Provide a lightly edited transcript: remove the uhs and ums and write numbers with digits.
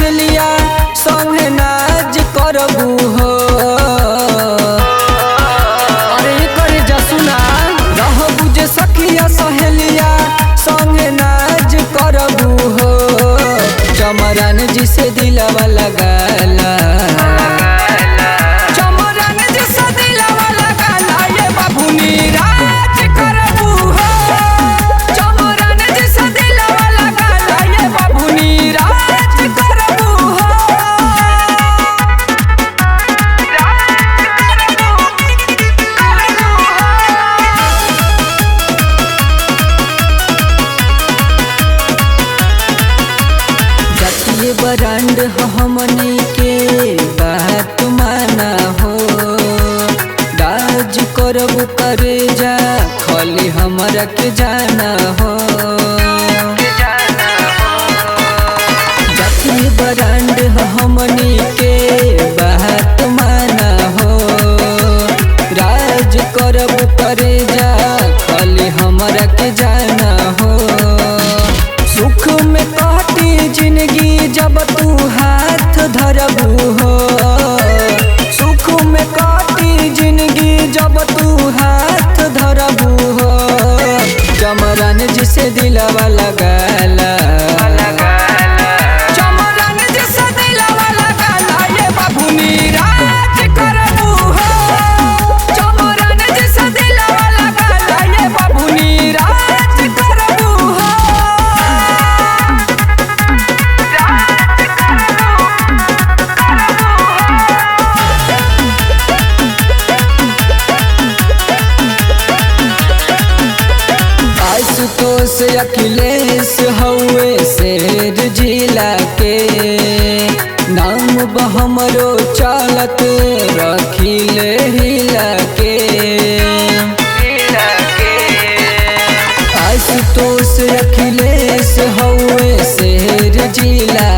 सहेलिया संगे नाच करबू हो। अरे करे जा सुना रहबू जे सखिया सहेलिया संगे नाच करबू हो। चमरान जी से दिलवा लगाला, चमरान जी से दिलवा लगाला ये बाबूनी राज करबू हो। चमरान जी से दिलवा लगाला ये बाबूनी राज करबू हो। जातीय ब्रांड हमनी के बात माना हो। राज करब करे जा खाली हमरा के जाना हो। जातीय ब्रांड हमनी के बात माना हो। राज करब करे जा खाली हमरा के जाना हो। सुख में काटी जिंदगी जब तू हाथ धरबू हो। सुख में काटी जिंदगी जब तू हाथ धरबू हो। चमरान जी से दिलवा लगाला, चमरान जी से दिलवा लगाला ये बाबूनी राज करबू हो। चमरान जी से दिलवा लगाला ये बाबूनी राज करबू हो। आशुतोष अखिलेश हउए शेर जिला के नाम हमरो चलत रखिले हिला के। आशुतोष अखिलेश हउए शेर जिला